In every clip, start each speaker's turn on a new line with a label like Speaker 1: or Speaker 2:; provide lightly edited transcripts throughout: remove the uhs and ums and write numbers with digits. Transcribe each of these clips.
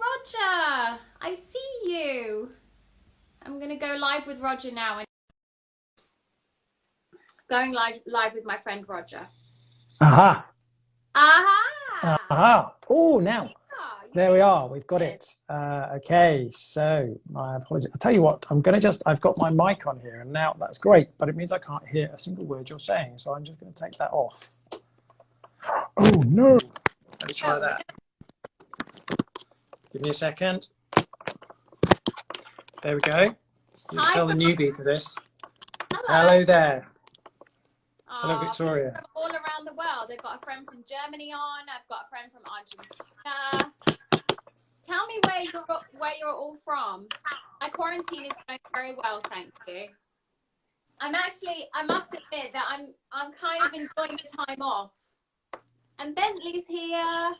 Speaker 1: Rodger, I see you. I'm going to go live with Rodger now. Going live with my friend Rodger.
Speaker 2: Aha.
Speaker 1: Aha!
Speaker 2: Aha. Oh, now. There we are. We've got
Speaker 1: it.
Speaker 2: it. Okay, so my apologies. I'll tell you what, I've got my mic on here and now that's great, but it means I can't hear a single word you're saying. So I'm just going to take that off. Oh, no. Let me try that. Give me a second. There we go. You can tell the newbie to this. Hello there. Hello, Victoria.
Speaker 1: From all around the world. I've got a friend from Germany on. I've got a friend from Argentina. Tell me where you're all from. My quarantine is going very well, thank you. I must admit that I'm kind of enjoying the time off. And Bentley's here.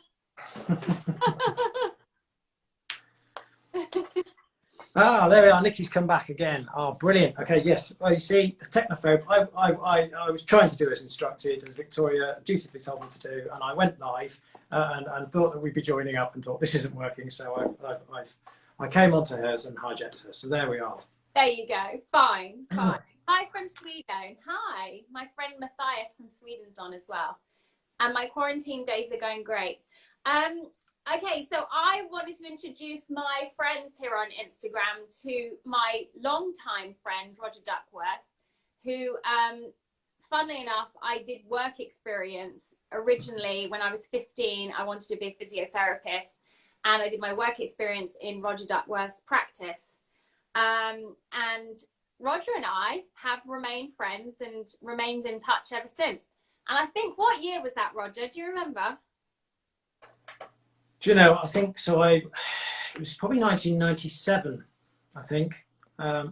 Speaker 2: There we are. Nikki's come back again. Oh, brilliant. Okay, yes. Well, you see, the technophobe, I was trying to do as instructed, as Victoria dutifully told me to do, and I went live and thought that we'd be joining up and thought this isn't working, so I came onto hers and hijacked her. So there we are.
Speaker 1: There you go. Fine. Hi from Sweden. Hi. My friend Matthias from Sweden's on as well. And my quarantine days are going great. Okay, so I wanted to introduce my friends here on Instagram to my longtime friend, Rodger Duckworth, who, funnily enough, I did work experience originally when I was 15. I wanted to be a physiotherapist, and I did my work experience in Rodger Duckworth's practice. And Rodger and I have remained friends and remained in touch ever since. And I think, what year was that, Rodger? Do you remember?
Speaker 2: Do you know, I think so. It was probably 1997, I think.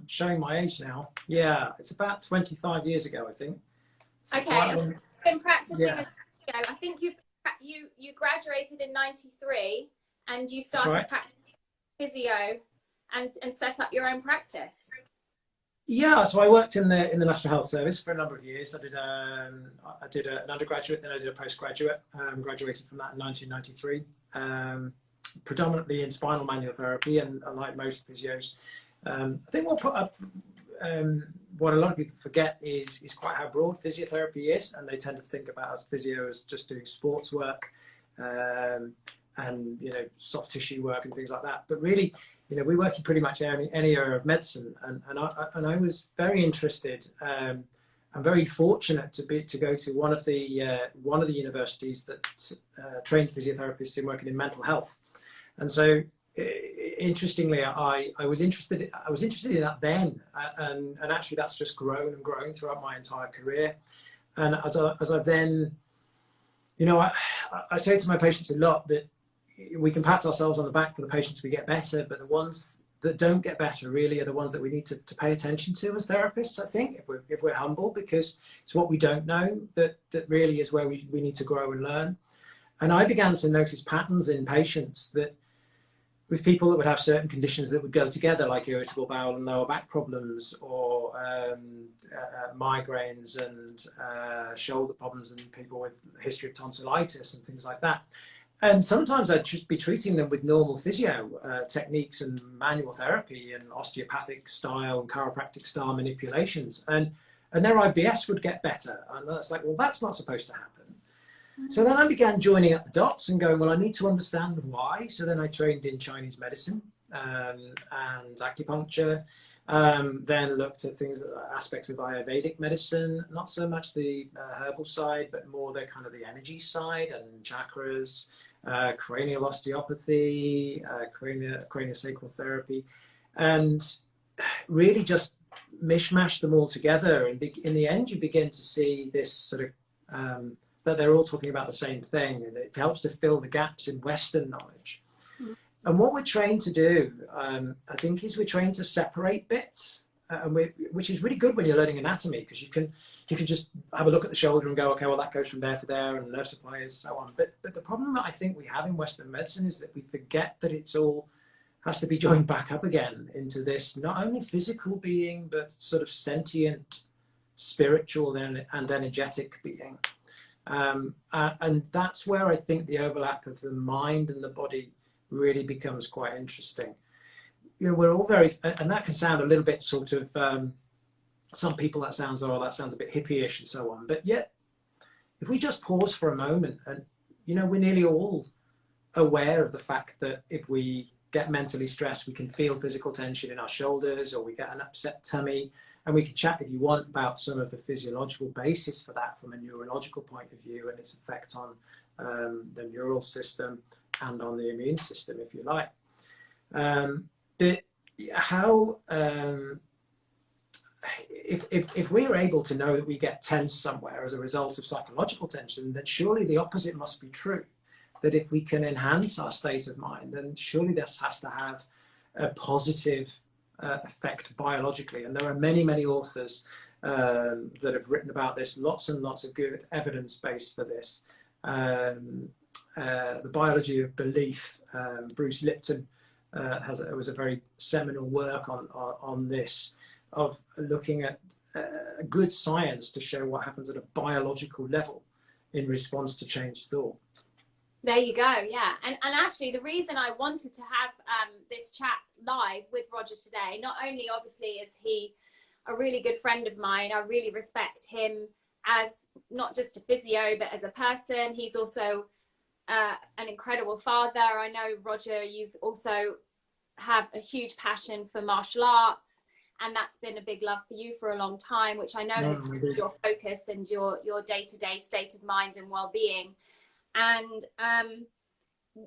Speaker 2: Showing my age now. Yeah, it's about 25 years ago, I think.
Speaker 1: So okay, you've been practicing as physio. I think you graduated in 93 and you started practicing physio and set up your own practice.
Speaker 2: Yeah, so I worked in the National Health Service for a number of years. I did an undergraduate, then I did a postgraduate. Graduated from that in 1993. Predominantly in spinal manual therapy, and like most physios, I think what a lot of people forget is quite how broad physiotherapy is, and they tend to think about us physio as just doing sports work and soft tissue work and things like that. But really, we work in pretty much any area of medicine, and I was very interested. I'm very fortunate to go to one of the universities that trained physiotherapists in working in mental health, and so interestingly, I was interested in that then, and actually that's just grown and grown throughout my entire career. And as I've then, I say to my patients a lot that we can pat ourselves on the back for the patients we get better, but the ones that don't get better really are the ones that we need to pay attention to as therapists, I think, if we're humble, because it's what we don't know that really is where we need to grow and learn. And I began to notice patterns in patients that with people that would have certain conditions that would go together, like irritable bowel and lower back problems, or migraines and shoulder problems, and people with a history of tonsillitis and things like that. And sometimes I'd just be treating them with normal physio techniques and manual therapy and osteopathic style and chiropractic style manipulations. And their IBS would get better. And that's like, well, that's not supposed to happen. So then I began joining up the dots and going, well, I need to understand why. So then I trained in Chinese medicine and acupuncture. Then looked at aspects of Ayurvedic medicine, not so much the herbal side, but more the kind of the energy side and chakras, cranial osteopathy, craniosacral therapy, and really just mishmash them all together. And in the end, you begin to see this sort of, that they're all talking about the same thing, and it helps to fill the gaps in Western knowledge. And what we're trained to do, I think, is we're trained to separate bits, which is really good when you're learning anatomy, because you can just have a look at the shoulder and go, okay, well, that goes from there to there, and nerve supplies, so on. But the problem that I think we have in Western medicine is that we forget that it's all has to be joined back up again into this not only physical being, but sort of sentient, spiritual and energetic being. And that's where I think the overlap of the mind and the body really becomes quite interesting. You know, we're all very, and that can sound a little bit sort of, some people that sounds, oh, that sounds a bit hippie-ish and so on. But yet, if we just pause for a moment, and, you know, we're nearly all aware of the fact that if we get mentally stressed, we can feel physical tension in our shoulders, or we get an upset tummy. And we can chat, if you want, about some of the physiological basis for that from a neurological point of view, and its effect on the neural system and on the immune system, if you like. But how, if we're able to know that we get tense somewhere as a result of psychological tension, then surely the opposite must be true. That if we can enhance our state of mind, then surely this has to have a positive effect biologically. And there are many, many authors that have written about this, lots and lots of good evidence base for this. The biology of belief, Bruce Lipton was a very seminal work on this, of looking at good science to show what happens at a biological level in response to changed thought.
Speaker 1: There you go. Yeah. And actually, the reason I wanted to have this chat live with Rodger today, not only obviously is he a really good friend of mine, I really respect him as not just a physio, but as a person. He's also an incredible father. I know, Rodger, you've also have a huge passion for martial arts, and that's been a big love for you for a long time, which I know has been your focus and your day-to-day state of mind and well-being. And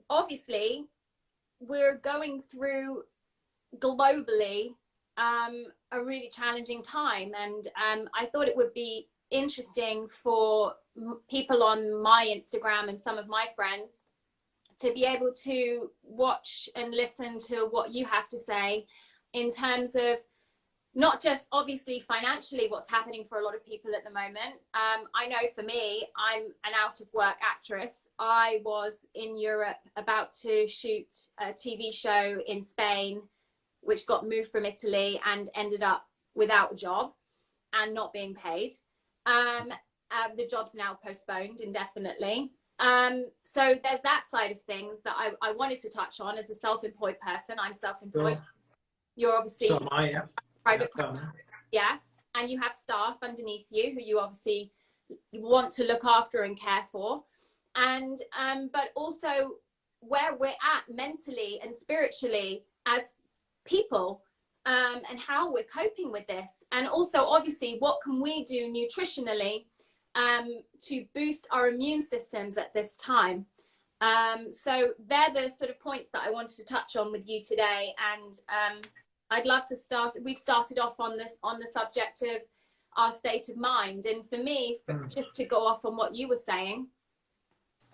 Speaker 1: obviously, we're going through globally a really challenging time. And I thought it would be interesting for people on my Instagram and some of my friends to be able to watch and listen to what you have to say in terms of not just obviously financially what's happening for a lot of people at the moment. I know for me, I'm an out of work actress. I was in Europe about to shoot a TV show in Spain, which got moved from Italy and ended up without a job and not being paid. The job's now postponed indefinitely. So there's that side of things that I wanted to touch on as a self-employed person. I'm self-employed.
Speaker 2: Sure.
Speaker 1: You're obviously
Speaker 2: So am I, yeah.
Speaker 1: private, yeah, and you have staff underneath you who you obviously want to look after and care for, and but also where we're at mentally and spiritually as people, and how we're coping with this, and also obviously what can we do nutritionally to boost our immune systems at this time. So they're the sort of points that I wanted to touch on with you today, and I'd love to start. We've started off on the subject of our state of mind, and for me, just to go off on what you were saying,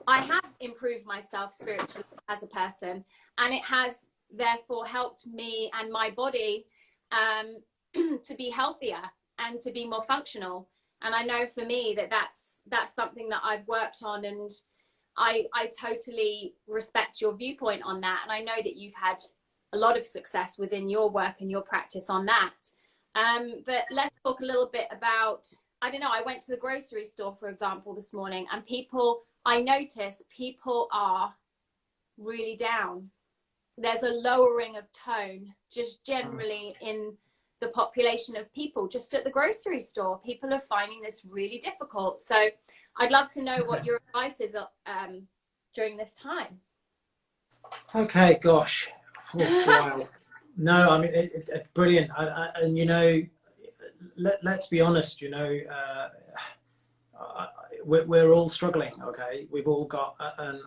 Speaker 1: I have improved myself spiritually as a person, and it has therefore helped me and my body to be healthier and to be more functional. And I know for me that's something that I've worked on, and I totally respect your viewpoint on that, and I know that you've had a lot of success within your work and your practice on that. But let's talk a little bit about, I don't know, I went to the grocery store, for example, this morning, and I notice people are really down. There's a lowering of tone just generally in the population of people just at the grocery store. People are finding this really difficult. So I'd love to know what your advice is during this time.
Speaker 2: Okay, gosh. Oh, wow. No, I mean, brilliant. And, you know, let's be honest, you know, we're all struggling, okay? We've all got, and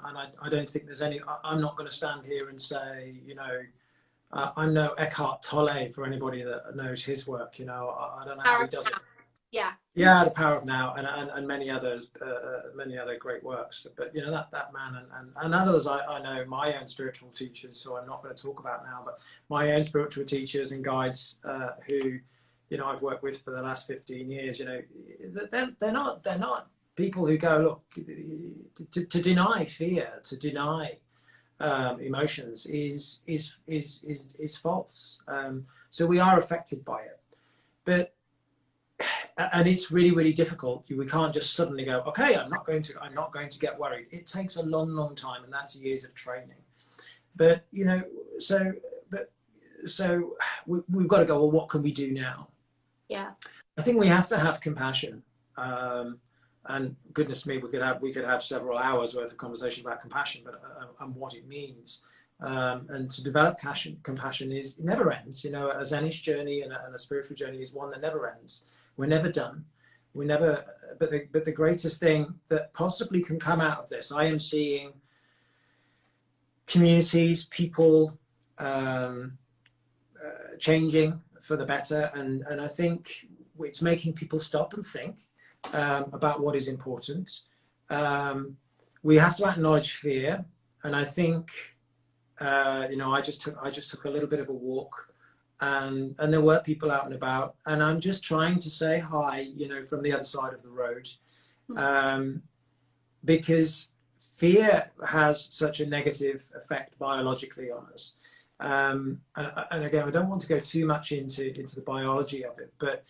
Speaker 2: I don't think there's any, I'm not going to stand here and say, you know, I'm no Eckhart Tolle for anybody that knows his work, you know. I don't know how he does it.
Speaker 1: Yeah.
Speaker 2: Yeah, The Power of Now, and many others, many other great works. But you know, that man and others I know, my own spiritual teachers, who I'm not going to talk about now, but my own spiritual teachers and guides who, you know, I've worked with for the last 15 years. You know, they're not people who go, look, to deny fear, to deny emotions is false. So we are affected by it, but. And it's really, really difficult. We can't just suddenly go, okay, I'm not going to get worried. It takes a long, long time, and that's years of training. But, you know, so, so we've got to go, well, what can we do now?
Speaker 1: Yeah.
Speaker 2: I think we have to have compassion. And goodness me, we could have several hours worth of conversation about compassion, but and what it means. And to develop compassion it never ends. You know, a Zenish journey and a spiritual journey is one that never ends. We're never done. We never. But the greatest thing that possibly can come out of this, I am seeing communities, people changing for the better, and I think it's making people stop and think about what is important. We have to acknowledge fear, and I think you know, I just took a little bit of a walk, and there were people out and about, and I'm just trying to say hi, you know, from the other side of the road, because fear has such a negative effect biologically on us. And again, I don't want to go too much into the biology of it, but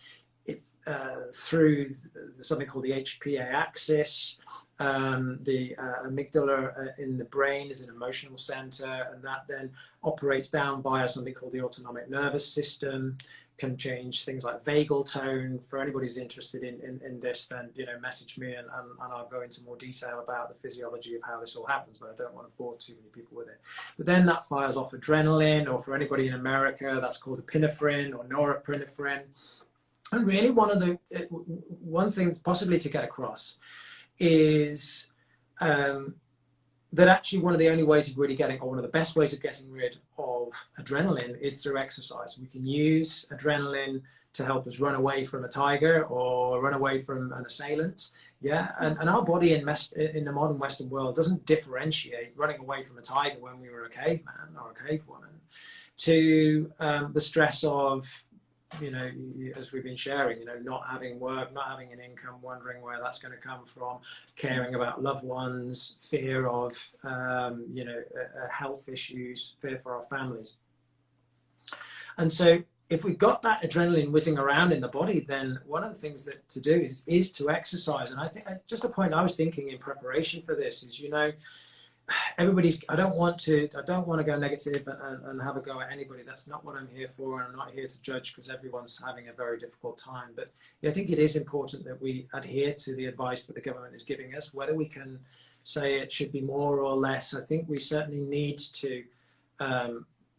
Speaker 2: through something called the HPA axis, the amygdala in the brain is an emotional center, and that then operates down via something called the autonomic nervous system, can change things like vagal tone. For anybody who's interested in this, then, you know, message me and I'll go into more detail about the physiology of how this all happens, but I don't want to bore too many people with it. But then that fires off adrenaline, or for anybody in America, that's called epinephrine or norepinephrine. And really one thing possibly to get across is that actually one of the only ways of really getting, or one of the best ways of getting rid of adrenaline is through exercise. We can use adrenaline to help us run away from a tiger or run away from an assailant. Yeah, and our body in the modern Western world doesn't differentiate running away from a tiger when we were a caveman or a cavewoman to the stress of, you know, as we've been sharing, you know, not having work, not having an income, wondering where that's going to come from, caring about loved ones, fear of, you know, health issues, fear for our families. And so if we've got that adrenaline whizzing around in the body, then one of the things that to do is to exercise. And I think just a point I was thinking in preparation for this is, you know, everybody's, I don't want to go negative and have a go at anybody. That's not what I'm here for, and I'm not here to judge, because everyone's having a very difficult time. But I think it is important that we adhere to the advice that the government is giving us. Whether we can say it should be more or less, I think we certainly need to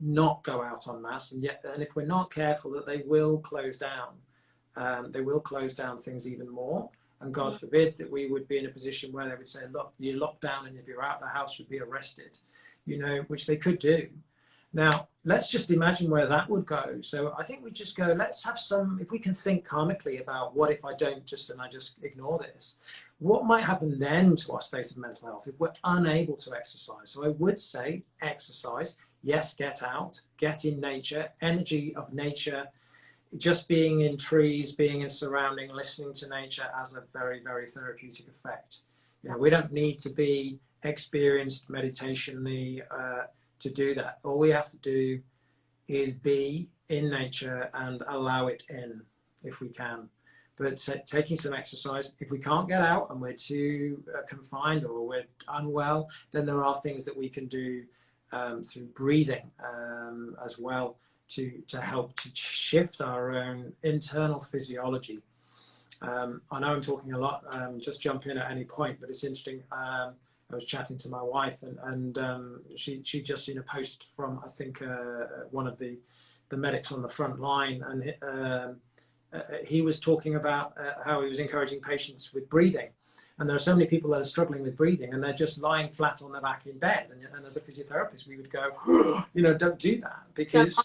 Speaker 2: not go out en masse, and if we're not careful, that they will close down. They will close down things even more. And God forbid that we would be in a position where they would say, look, you're locked down, and if you're out of the house, you'd be arrested, you know, which they could do. Now, let's just imagine where that would go. So I think we just go, let's have some, if we can think karmically about what if I don't and I just ignore this, what might happen then to our state of mental health if we're unable to exercise? So I would say exercise, yes, get out, get in nature, energy of nature. Just being in trees, being in surrounding, listening to nature has a very, very therapeutic effect. You know, we don't need to be experienced meditationally to do that. All we have to do is be in nature and allow it in, if we can. But taking some exercise, if we can't get out and we're too confined or we're unwell, then there are things that we can do through breathing as well, to help to shift our own internal physiology. I know I'm talking a lot, just jump in at any point, but it's interesting. I was chatting to my wife, and she'd just seen a post from, I think, one of the medics on the front line, and he was talking about how he was encouraging patients with breathing. And there are so many people that are struggling with breathing, and they're just lying flat on their back in bed. And as a physiotherapist, we would go, you know, don't do that, because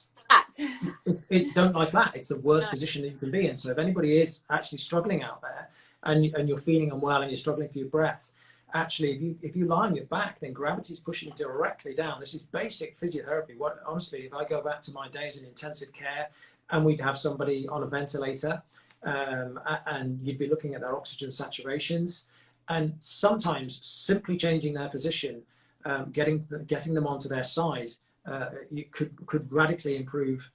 Speaker 2: don't lie flat. It's the worst position that you can be in. So if anybody is actually struggling out there, and you're feeling unwell and you're struggling for your breath, actually, if you lie on your back, then gravity is pushing directly down. This is basic physiotherapy. Honestly, if I go back to my days in intensive care, and we'd have somebody on a ventilator, and you'd be looking at their oxygen saturations, and sometimes simply changing their position, getting them onto their side, you could radically improve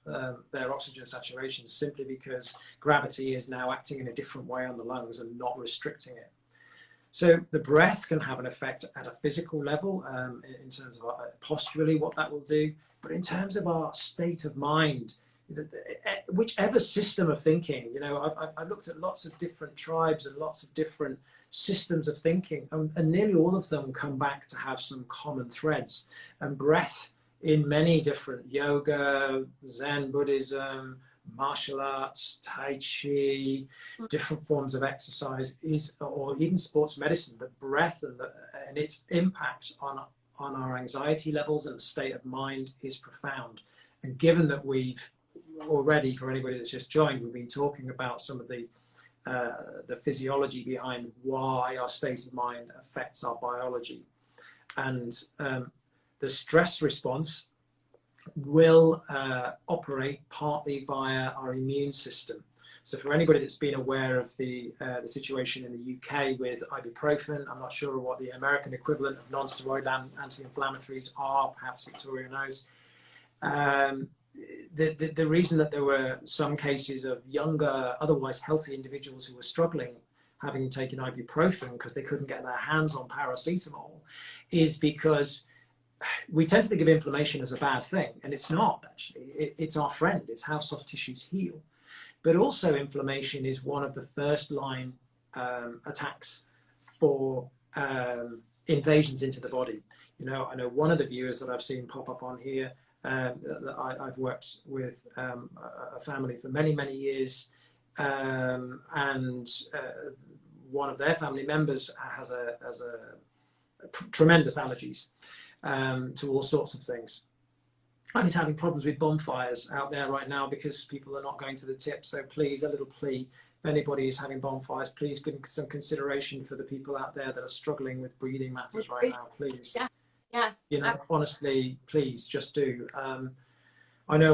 Speaker 2: their oxygen saturation, simply because gravity is now acting in a different way on the lungs and not restricting it. So the breath can have an effect at a physical level, in terms of posturally what that will do, but in terms of our state of mind, whichever system of thinking, I looked at lots of different tribes and lots of different systems of thinking, and nearly all of them come back to have some common threads. And breath in many different yoga, Zen Buddhism, martial arts, Tai Chi, different forms of exercise or even sports medicine, the breath and its impact on our anxiety levels and state of mind is profound. And given that we've already, for anybody that's just joined, we've been talking about some of the physiology behind why our state of mind affects our biology. And the stress response will operate partly via our immune system. So for anybody that's been aware of the situation in the UK with ibuprofen, I'm not sure what the American equivalent of non-steroidal anti-inflammatories are, perhaps Victoria knows. The reason that there were some cases of younger, otherwise healthy individuals who were struggling having taken ibuprofen because they couldn't get their hands on paracetamol is because we tend to think of inflammation as a bad thing, and it's not actually. It's our friend. It's how soft tissues heal. But also inflammation is one of the first line attacks for invasions into the body. I know one of the viewers that I've seen pop up on here, that I've worked with a family for many, many years, and one of their family members has tremendous allergies to all sorts of things. And he's having problems with bonfires out there right now because people are not going to the tip. So please, a little plea, if anybody is having bonfires, please give some consideration for the people out there that are struggling with breathing matters right now, please.
Speaker 1: Yeah.
Speaker 2: Honestly, please just do. I know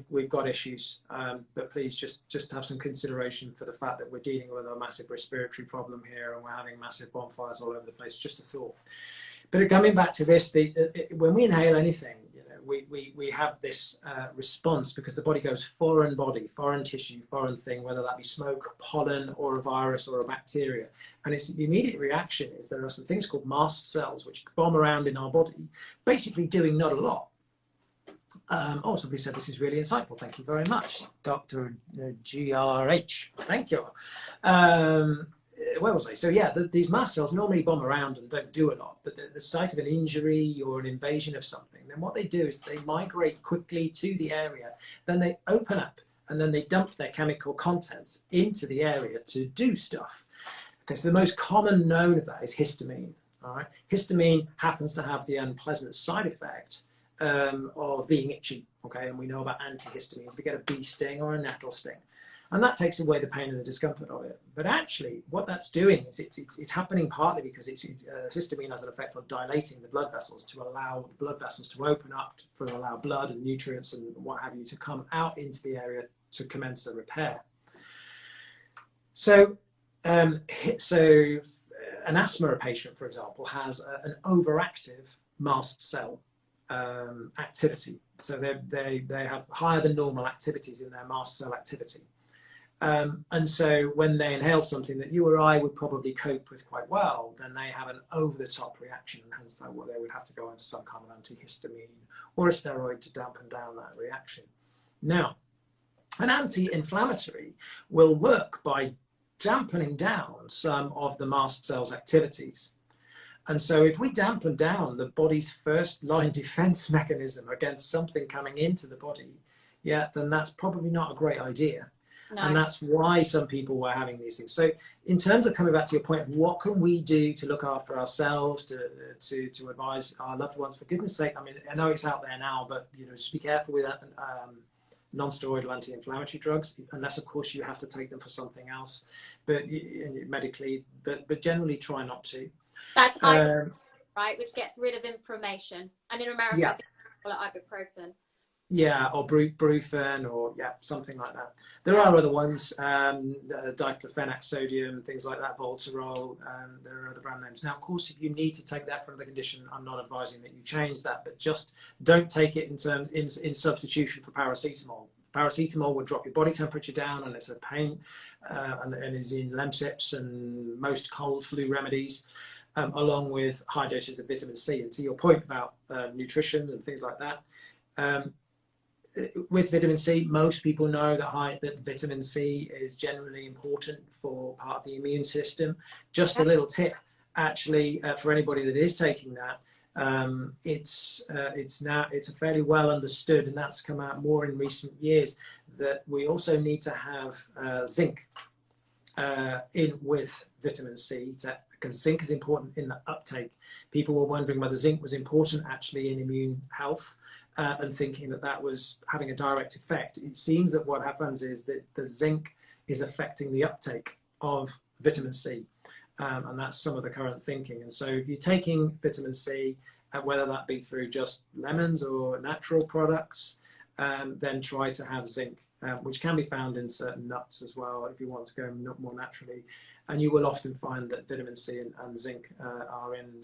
Speaker 2: we've got issues, but please just have some consideration for the fact that we're dealing with a massive respiratory problem here and we're having massive bonfires all over the place. Just a thought. But coming back to this, when we inhale anything, we have this response because the body goes foreign tissue, foreign thing, whether that be smoke, pollen, or a virus or a bacteria. And the immediate reaction is there are some things called mast cells which bomb around in our body, basically doing not a lot. Somebody said this is really insightful. Thank you very much, Dr. GRH. Thank you. Where was I? So yeah, these mast cells normally bomb around and don't do a lot, but the site of an injury or an invasion of something, then what they do is they migrate quickly to the area, then they open up and then they dump their chemical contents into the area to do stuff. Okay, so the most common known of that is histamine. All right, histamine happens to have the unpleasant side effect of being itchy. Okay, and we know about antihistamines. If you get a bee sting or a nettle sting, and that takes away the pain and the discomfort of it. But actually, what that's doing is it's happening partly because histamine has an effect on dilating the blood vessels to allow the blood vessels to open up to allow blood and nutrients and what have you to come out into the area to commence a repair. So, an asthma patient, for example, has an overactive mast cell activity. So they have higher than normal activities in their mast cell activity. And so when they inhale something that you or I would probably cope with quite well, then they have an over-the-top reaction, and hence they would have to go into some kind of antihistamine or a steroid to dampen down that reaction. Now, an anti-inflammatory will work by dampening down some of the mast cells' activities. And so if we dampen down the body's first line defense mechanism against something coming into the body, then that's probably not a great idea. No. And that's why some people were having these things. So in terms of coming back to your point of what can we do to look after ourselves, to advise our loved ones, for goodness sake, I mean, I know it's out there now, but just be careful with that. Non-steroidal anti-inflammatory drugs, unless of course you have to take them for something else, but medically, but generally try not to.
Speaker 1: That's ibuprofen, right, which gets rid of inflammation. And in America, I think they call it ibuprofen.
Speaker 2: Yeah, or brufen, or something like that. There are other ones, diclofenac sodium, things like that, Voltarol, there are other brand names. Now, of course, if you need to take that for the condition, I'm not advising that you change that, but just don't take it in substitution for paracetamol. paracetamol would drop your body temperature down, and it's a pain, and is in Lemsips and most cold flu remedies, along with high doses of vitamin C. And to your point about nutrition and things like that, with vitamin C, most people know that vitamin C is generally important for part of the immune system. Just a little tip, actually, for anybody that is taking that. It's fairly well understood, and that's come out more in recent years, that we also need to have zinc in with vitamin C, because zinc is important in the uptake. People were wondering whether zinc was important actually in immune health, and thinking that that was having a direct effect. It seems that what happens is that the zinc is affecting the uptake of vitamin C. And that's some of the current thinking. And so if you're taking vitamin C, whether that be through just lemons or natural products, then try to have zinc, which can be found in certain nuts as well if you want to go more naturally. And you will often find that vitamin C and zinc are in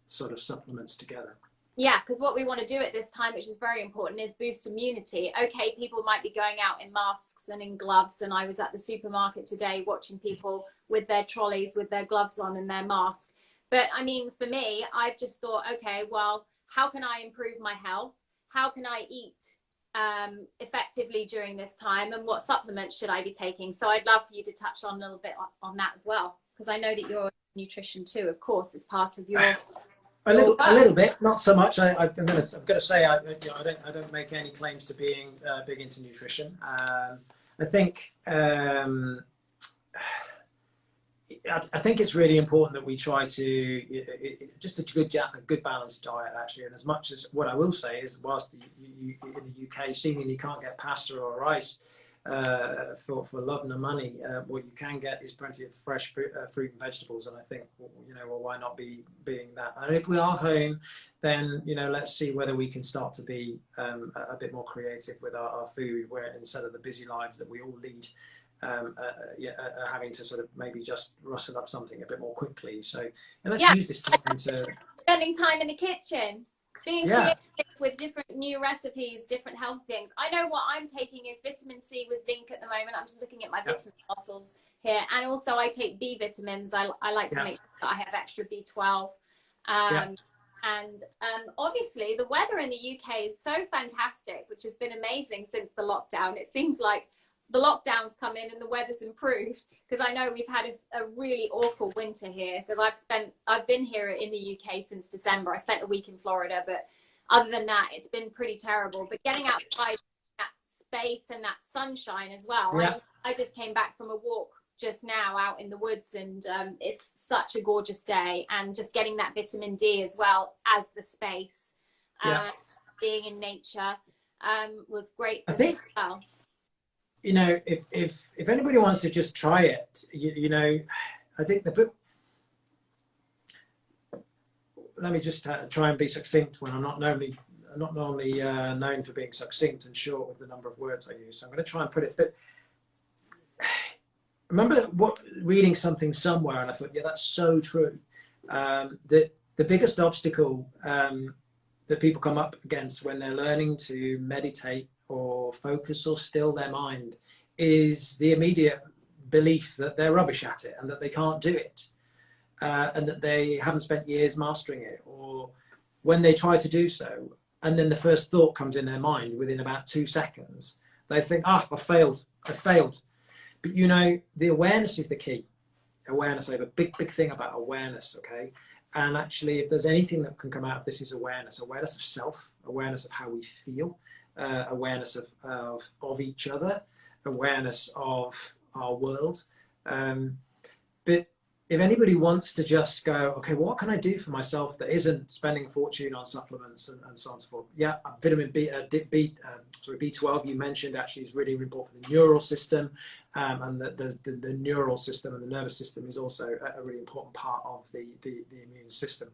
Speaker 2: sort of supplements together.
Speaker 1: Yeah, because what we want to do at this time, which is very important, is boost immunity. Okay, people might be going out in masks and in gloves, and I was at the supermarket today watching people with their trolleys with their gloves on and their mask. But I mean, for me, I've just thought, okay, well, how can I improve my health? How can I eat effectively during this time, and what supplements should I be taking? So I'd love for you to touch on a little bit on that as well, because I know that your nutrition too, of course, is part of your...
Speaker 2: A little bit, not so much. I'm going to say I don't make any claims to being big into nutrition. I think it's really important that we try to just a good balanced diet, actually. And as much as what I will say is, whilst you in the UK seemingly can't get pasta or rice for love nor money, what you can get is plenty of fresh fruit and vegetables. And I think, well, why not be being that? And if we are home, then let's see whether we can start to be a bit more creative with our food, where instead of the busy lives that we all lead, having to sort of maybe just rustle up something a bit more quickly. So let's use this time to
Speaker 1: spending time in the kitchen, being creative with different new recipes, different health things. I know what I'm taking is vitamin C with zinc at the moment. I'm just looking at my vitamin bottles here, and also I take B vitamins. I like to make sure that I have extra B12. And obviously the weather in the UK is so fantastic, which has been amazing since the lockdown. It seems like the lockdowns come in and the weather's improved, because I know we've had a really awful winter here, because I've been here in the UK since December. I spent a week in Florida, but other than that, it's been pretty terrible. But getting outside that space and that sunshine as well. I just came back from a walk just now out in the woods, and it's such a gorgeous day, and just getting that vitamin D as well as the space, being in nature was great for me as well.
Speaker 2: If anybody wants to just try it, I think let me just try and be succinct when I'm not normally known for being succinct and short with the number of words I use. So I'm going to try and put it. But I remember reading something somewhere, and I thought, that's so true. That the biggest obstacle that people come up against when they're learning to meditate or focus or still their mind is the immediate belief that they're rubbish at it and that they can't do it, and that they haven't spent years mastering it, or when they try to do so and then the first thought comes in their mind within about 2 seconds, they think, I failed. But the awareness is the key. Awareness. I have a big thing about awareness, okay? And actually, if there's anything that can come out of this, is awareness of self, awareness of how we feel, awareness of each other, awareness of our world. But if anybody wants to just go, okay, what can I do for myself that isn't spending a fortune on supplements and so on and so forth? Vitamin B12 you mentioned actually is really important for the neural system, and the neural system and the nervous system is also a really important part of the immune system.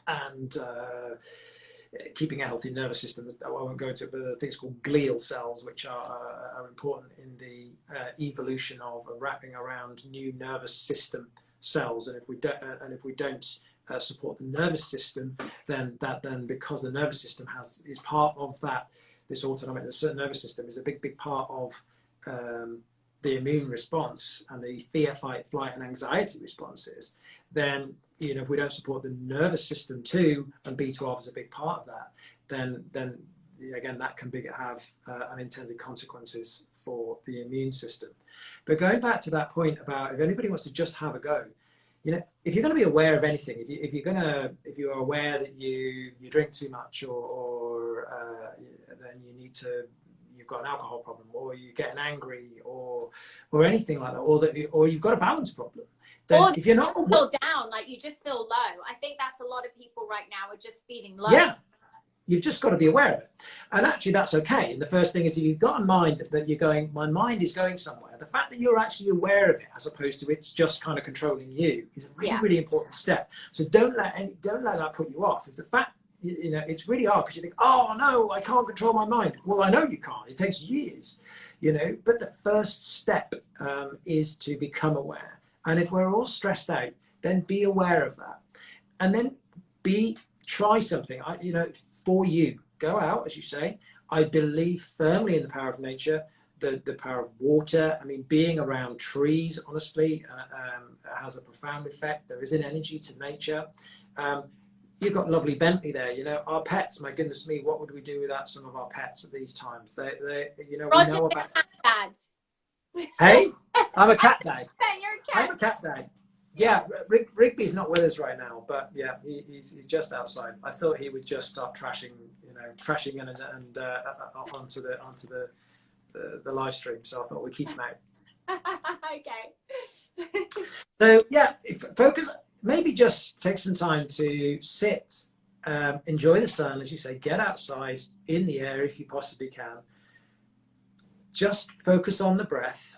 Speaker 2: And keeping a healthy nervous system, I won't go into it, but there are things called glial cells, which are important in the evolution of wrapping around new nervous system cells. And if we don't support the nervous system, then because the nervous system is part of that, this autonomic nervous system is a big part of the immune response and the fear, fight, flight, and anxiety responses, then, you know, if we don't support the nervous system too, and B12 is a big part of that, then again, that can have unintended consequences for the immune system. But going back to that point about if anybody wants to just have a go, you know, if you're going to be aware of anything, if you're aware that you drink too much, or then you've got an alcohol problem, or you're getting angry, or anything like that, or you've got a balance problem, then
Speaker 1: or
Speaker 2: if you're not
Speaker 1: feel down, like you just feel low. I think that's a lot of people right now are just feeling low.
Speaker 2: Yeah. You've just got to be aware of it. And actually that's okay. And the first thing is, if you've got a mind that you're going, my mind is going somewhere, the fact that you're actually aware of it as opposed to it's just kind of controlling you is a really important step. So don't let that put you off. If the fact, you know, it's really hard because you think, oh no, I can't control my mind. Well, I know you can't. It takes years, you know, but the first step is to become aware. And if we're all stressed out, then be aware of that. And then try something, you know, for you. Go out, as you say. I believe firmly in the power of nature, the power of water. I mean, being around trees, honestly, has a profound effect. There is an energy to nature. You've got lovely Bentley there, you know, our pets, my goodness me, what would we do without some of our pets at these times? They you know,
Speaker 1: Rodger,
Speaker 2: we know about...
Speaker 1: cat dad.
Speaker 2: Hey, I'm a cat dad.
Speaker 1: You're a cat.
Speaker 2: I'm a cat dad. Yeah, Rigby's not with us right now, but yeah, he's just outside. I thought he would just start trashing and onto the live stream, so I thought we'd keep him out.
Speaker 1: Okay.
Speaker 2: So yeah, focus. Maybe just take some time to sit, enjoy the sun, as you say. Get outside in the air if you possibly can. Just focus on the breath.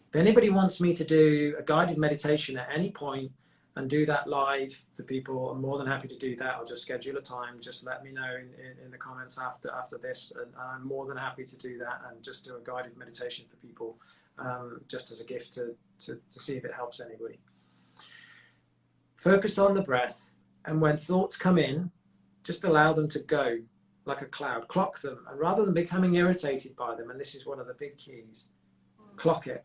Speaker 2: If anybody wants me to do a guided meditation at any point and do that live for people, I'm more than happy to do that. I'll just schedule a time. Just let me know in the comments after this, and I'm more than happy to do that and just do a guided meditation for people, just as a gift to see if it helps anybody. Focus on the breath, and when thoughts come in, just allow them to go like a cloud. Clock them, and rather than becoming irritated by them, and this is one of the big keys, clock it.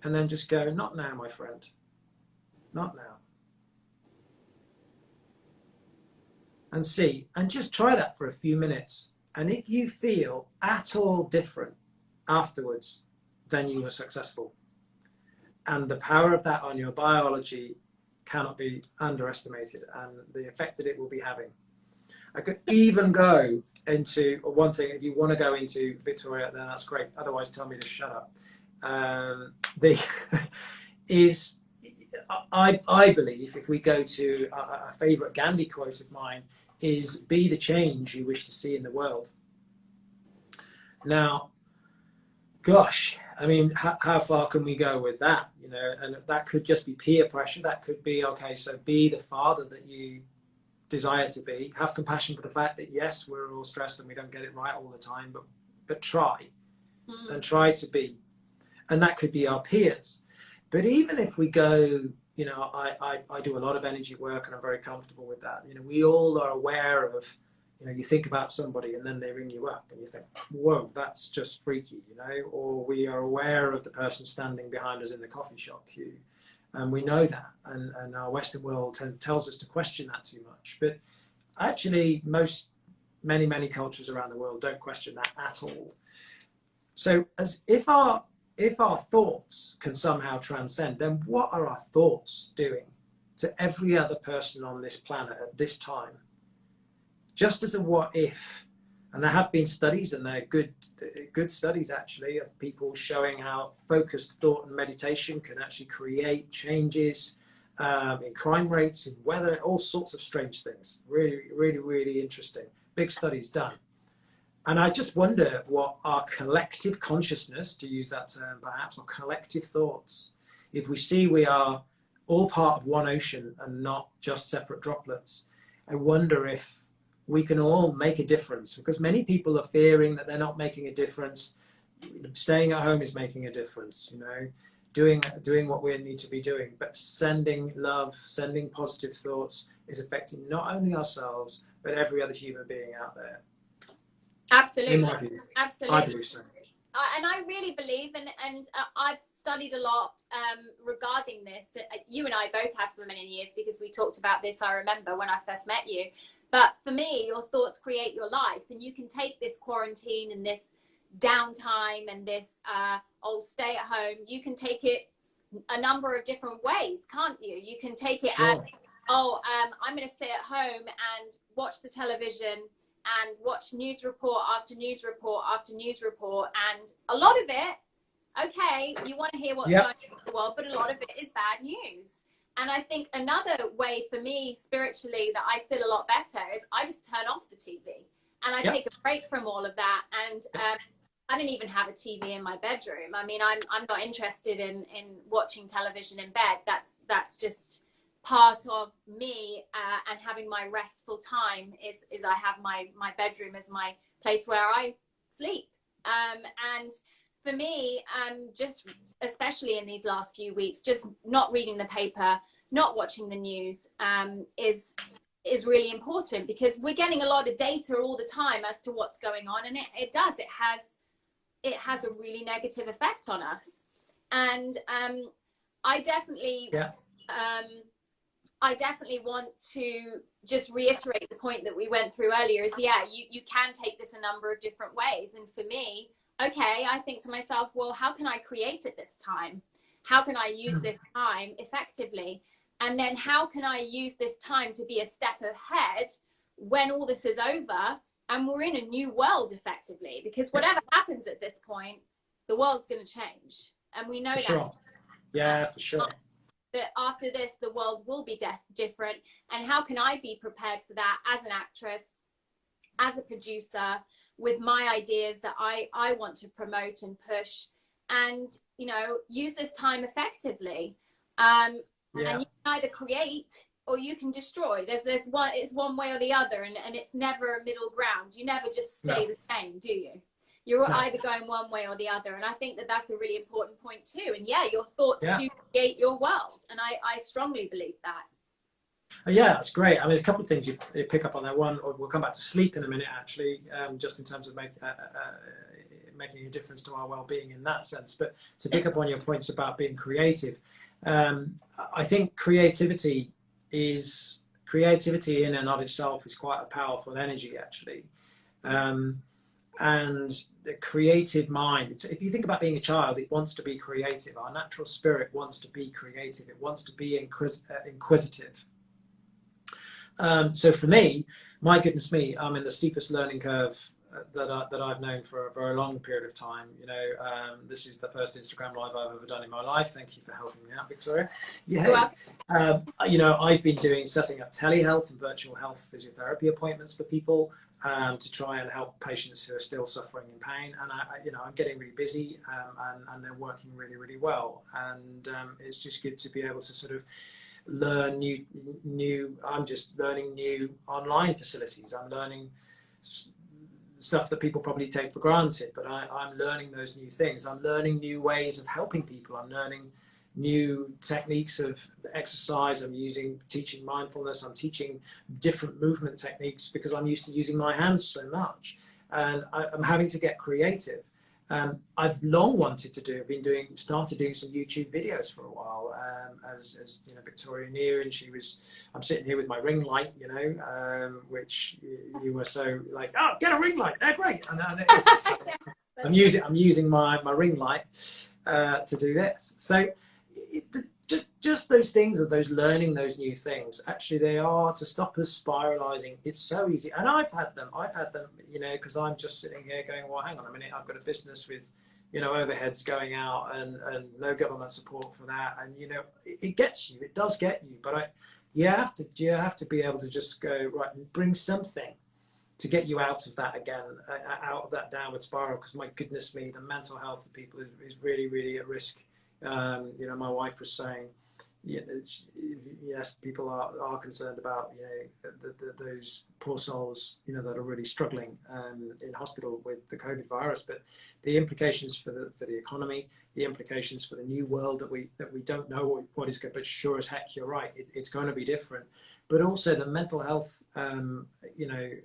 Speaker 2: And then just go, not now, my friend, not now. And see, and just try that for a few minutes. And if you feel at all different afterwards, then you were successful. And the power of that on your biology cannot be underestimated, and the effect that it will be having. I could even go into one thing. If you want to go into Victoria, then that's great. Otherwise, tell me to shut up. I believe, if we go to a favorite Gandhi quote of mine, is be the change you wish to see in the world. Now, gosh, I mean, how far can we go with that? You know, and that could just be peer pressure. That could be, okay, so be the father that you desire to be. Have compassion for the fact that, yes, we're all stressed and we don't get it right all the time, but try and try to be. And that could be our peers. But even if we go, you know, I do a lot of energy work and I'm very comfortable with that. You know, we all are aware of, you know, you think about somebody and then they ring you up and you think, whoa, that's just freaky, you know, or we are aware of the person standing behind us in the coffee shop queue. And we know that. And our Western world tells us to question that too much. But actually, many cultures around the world don't question that at all. So if our thoughts can somehow transcend, then what are our thoughts doing to every other person on this planet at this time? Just as a what if, and there have been studies, and they're good studies actually, of people showing how focused thought and meditation can actually create changes in crime rates, in weather, all sorts of strange things. Really interesting. Big studies done. And I just wonder what our collective consciousness, to use that term perhaps, or collective thoughts, if we see we are all part of one ocean and not just separate droplets, I wonder if we can all make a difference, because many people are fearing that they're not making a difference. Staying at home is making a difference, you know. doing what we need to be doing, but sending love, sending positive thoughts is affecting not only ourselves, but every other human being out there.
Speaker 1: Absolutely.
Speaker 2: In my view.
Speaker 1: Absolutely.
Speaker 2: I believe so.
Speaker 1: And I really believe, and I've studied a lot regarding this. You and I both have for many years, because we talked about this, I remember, when I first met you. But for me, your thoughts create your life, and you can take this quarantine and this downtime and this stay at home, you can take it a number of different ways, can't you? You can take it as, I'm going to sit at home and watch the television and watch news report after news report after news report, and a lot of it, okay, you want to hear what's going on in the world, but a lot of it is bad news. And I think another way for me spiritually that I feel a lot better is I just turn off the TV and I take a break from all of that. And I don't even have a TV in my bedroom. I mean, I'm not interested in watching television in bed. That's just part of me, and having my restful time is I have my bedroom as my place where I sleep. And for me, just especially in these last few weeks, just not reading the paper, not watching the news, is really important, because we're getting a lot of data all the time as to what's going on, and it has a really negative effect on us. And I definitely want to just reiterate the point that we went through earlier is, you can take this a number of different ways. And for me, okay, I think to myself, well, how can I create it this time? How can I use this time effectively? And then how can I use this time to be a step ahead when all this is over and we're in a new world effectively? Because whatever happens at this point, the world's going to change. And we know that.
Speaker 2: Yeah, for sure.
Speaker 1: That after this, the world will be different. And how can I be prepared for that as an actress, as a producer, with my ideas that I want to promote and push, and, use this time effectively. And you can either create or you can destroy. It's one way or the other, and it's never a middle ground. You never just stay the same, do you? You're either going one way or the other. And I think that that's a really important point too. And your thoughts do create your world. And I strongly believe that.
Speaker 2: Yeah, that's great. I mean, a couple of things you pick up on there. One, we'll come back to sleep in a minute, actually, just in terms of making a difference to our well-being in that sense. But to pick up on your points about being creative, I think creativity in and of itself is quite a powerful energy, actually. And the creative mind, if you think about being a child, it wants to be creative. Our natural spirit wants to be creative. It wants to be inquisitive. So for me, my goodness me, I'm in the steepest learning curve that I've known for a very long period of time. This is the first Instagram live I've ever done in my life. Thank you for helping me out, Victoria. I've been setting up telehealth and virtual health physiotherapy appointments for people to try and help patients who are still suffering in pain. And I'm getting really busy, and they're working really, really well. And it's just good to be able to sort of learn I'm just learning new online facilities. I'm learning stuff that people probably take for granted, but I'm learning those new things. I'm learning new ways of helping people. I'm learning new techniques of exercise. I'm teaching mindfulness. I'm teaching different movement techniques because I'm used to using my hands so much, and I'm having to get creative. I've long wanted to started doing some YouTube videos for a while, as Victoria knew, and I'm sitting here with my ring light, which you were so like, oh, get a ring light, they're great. And it is. So I'm using my ring light to do this. So just those things, of those learning those new things, actually they are to stop us spiralizing. It's so easy, and I've had them, because I'm just sitting here going, well, hang on a minute, I've got a business with overheads going out and no government support for that, and it gets you, it does get you, but you have to be able to just go right and bring something to get you out of that again, out of that downward spiral, because my goodness me, the mental health of people is really, really at risk. My wife was saying, yes, people are concerned about, those poor souls, that are really struggling in hospital with the COVID virus. But the implications for the economy, the implications for the new world that we don't know what is good. But sure as heck, you're right. It's going to be different. But also the mental health,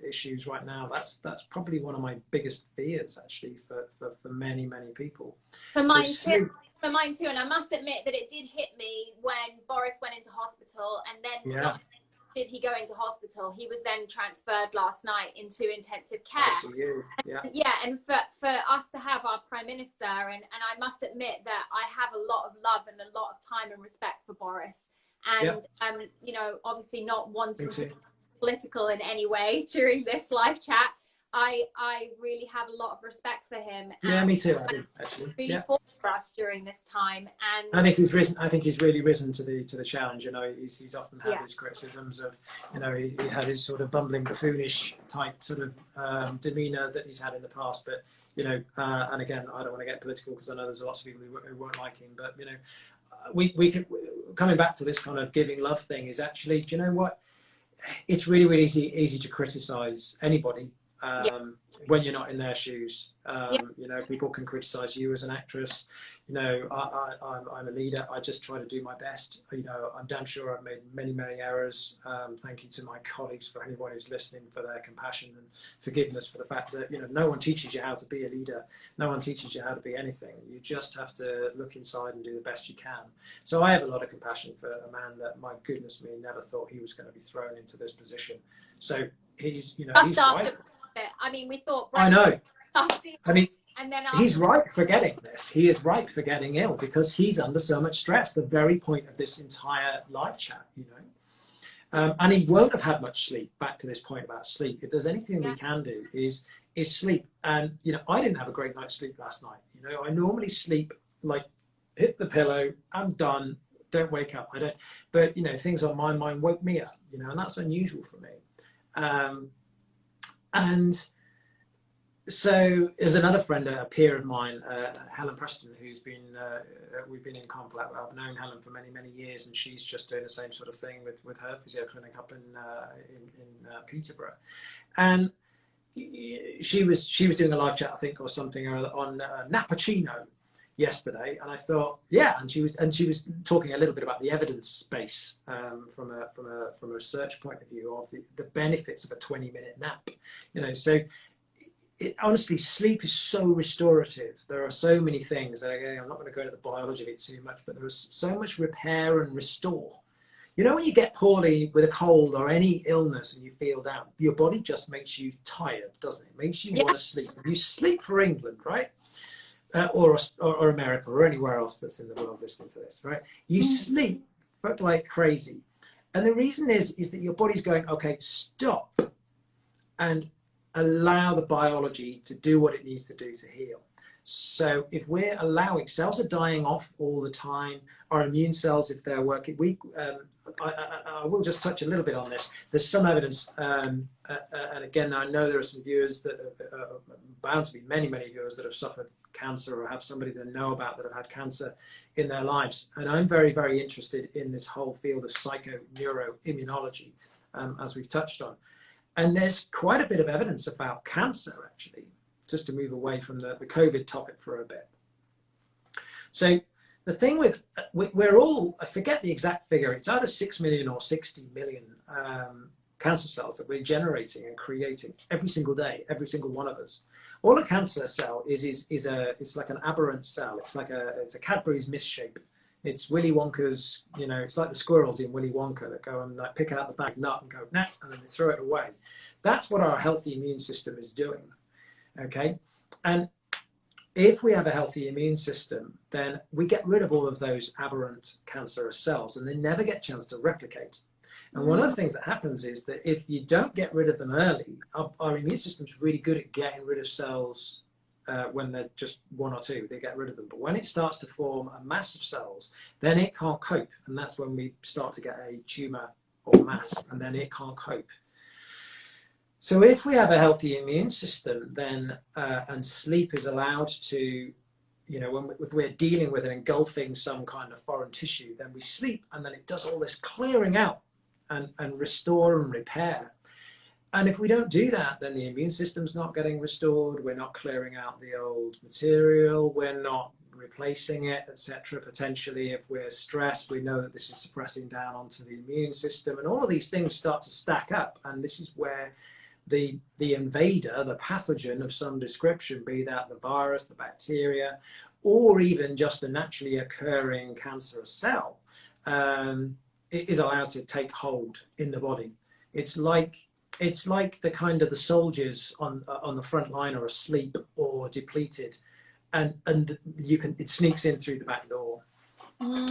Speaker 2: issues right now. That's probably one of my biggest fears, actually, for many people.
Speaker 1: For mine too. For mine too, and I must admit that it did hit me when Boris went into hospital, and then
Speaker 2: Yeah.
Speaker 1: not did he go into hospital. He was then transferred last night into intensive care.
Speaker 2: Yeah.
Speaker 1: And for us to have our Prime Minister, and I must admit that I have a lot of love and a lot of time and respect for Boris. And, obviously not wanting to be political in any way during this live chat, I really have a lot of respect for him.
Speaker 2: Yeah, me too. I do, actually.
Speaker 1: Really fought for us during this time, and
Speaker 2: I think he's risen. I think he's really risen to the challenge. He's often had his criticisms of, he had his sort of bumbling, buffoonish type sort of demeanour that he's had in the past. But and again, I don't want to get political because I know there's lots of people who won't like him. But we can, coming back to this kind of giving love thing, is actually, do you know what? It's really easy to criticise anybody. When you're not in their shoes. People can criticize you as an actress. I'm a leader. I just try to do my best. I'm damn sure I've made many errors. Thank you to my colleagues, for anyone who's listening, for their compassion and forgiveness for the fact that no one teaches you how to be a leader. No one teaches you how to be anything. You just have to look inside and do the best you can. So I have a lot of compassion for a man that, my goodness me, never thought he was going to be thrown into this position. So he's right.
Speaker 1: I mean, we thought.
Speaker 2: I know. I mean,
Speaker 1: and then
Speaker 2: he's right for getting this. He is right for getting ill because he's under so much stress. The very point of this entire live chat, and he won't have had much sleep. Back to this point about sleep. If there's anything we can do, is sleep. And I didn't have a great night's sleep last night. I normally sleep like hit the pillow. I'm done. Don't wake up. I don't. But things on my mind woke me up. And that's unusual for me. And so there's another friend, a peer of mine, Helen Preston, who's been, we've been in contact. I've known Helen for many years, and she's just doing the same sort of thing with her physio clinic up in Peterborough. And she was doing a live chat, I think, or something, on Nappuccino yesterday, and I thought, and she was talking a little bit about the evidence base from a research point of view of the benefits of a 20-minute nap. So honestly, sleep is so restorative. There are so many things. I'm not going to go into the biology of it too much, but there is so much repair and restore. When you get poorly with a cold or any illness and you feel down, your body just makes you tired, doesn't it? Makes you want to sleep. You sleep for England, right? Or America, or anywhere else that's in the world listening to this, right? You sleep like crazy. And the reason is that your body's going, okay, stop, and allow the biology to do what it needs to do to heal. So if we're allowing, cells are dying off all the time, our immune cells, if they're working, I will just touch a little bit on this. There's some evidence, and again, I know there are some viewers that are bound to be many viewers that have suffered cancer or have somebody they know about that have had cancer in their lives. And I'm very interested in this whole field of psychoneuroimmunology, as we've touched on. And there's quite a bit of evidence about cancer, actually, just to move away from the COVID topic for a bit. So the thing with, we're all, I forget the exact figure, it's either 6 million or 60 million cancer cells that we're generating and creating every single day, every single one of us. All a cancer cell is like an aberrant cell. It's a Cadbury's misshape. It's Willy Wonka's, it's like the squirrels in Willy Wonka that go and like pick out the bag nut and go, nah, and then they throw it away. That's what our healthy immune system is doing, okay? And if we have a healthy immune system, then we get rid of all of those aberrant cancerous cells and they never get a chance to replicate. And one of the things that happens is that if you don't get rid of them early, our immune system's really good at getting rid of cells when they're just one or two, they get rid of them. But when it starts to form a mass of cells, then it can't cope. And that's when we start to get a tumor or mass, and then it can't cope. So if we have a healthy immune system, then and sleep is allowed to you know, if we're dealing with and engulfing some kind of foreign tissue, then we sleep, and then it does all this clearing out and restore and repair. And if we don't do that, then the immune system's not getting restored. We're not clearing out the old material. We're not replacing it, etc. Potentially, if we're stressed, we know that this is suppressing down onto the immune system, and all of these things start to stack up. And this is where the invader, the pathogen of some description, be that the virus, the bacteria, or even just a naturally occurring cancerous cell, it is allowed to take hold in the body. It's like the kind of the soldiers on the front line are asleep or depleted, and it sneaks in through the back door.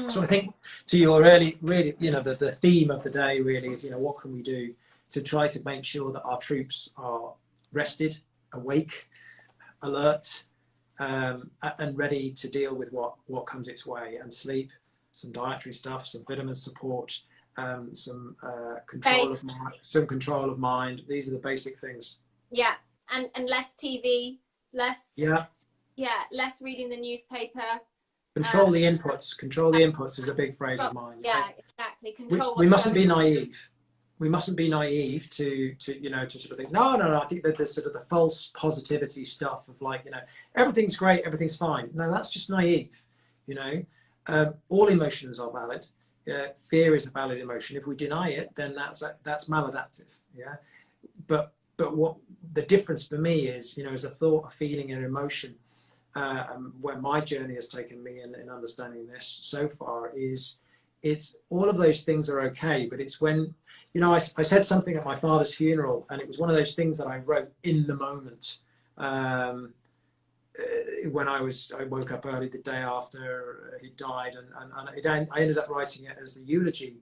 Speaker 2: So I think to your really, you know, the theme of the day really is, you know, what can we do to try to make sure that our troops are rested, awake, alert, and ready to deal with what comes its way. And sleep, some dietary stuff, some vitamin support, some control of mind. These are the basic things.
Speaker 1: Yeah, and less TV, less less reading the newspaper.
Speaker 2: Control the inputs. Control the inputs is a big phrase of mine.
Speaker 1: Yeah, exactly. Control.
Speaker 2: We mustn't be naive. We mustn't be naive to you know, to sort of think no. I think that there's sort of the false positivity stuff of like, you know, everything's great, everything's fine. No, that's just naive. You know, all emotions are valid. Fear is a valid emotion. If we deny it, then that's maladaptive. Yeah, but what the difference for me is, you know, is a thought, a feeling, an emotion. Where my journey has taken me in understanding this so far is, it's all of those things are okay, but it's when, you know, I said something at my father's funeral, and it was one of those things that I wrote in the moment. When I woke up early the day after he died, and I ended up writing it as the eulogy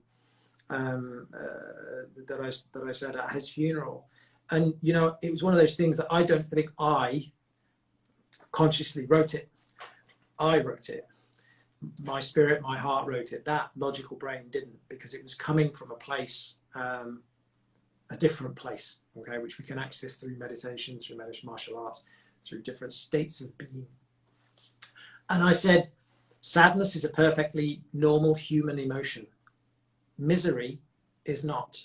Speaker 2: that I said at his funeral. And, you know, it was one of those things that I don't think I consciously wrote it. I wrote it. My spirit, my heart wrote it. That logical brain didn't, because it was coming from a place, a different place, okay, which we can access through meditation, through martial arts, through different states of being. And I said, sadness is a perfectly normal human emotion. Misery is not.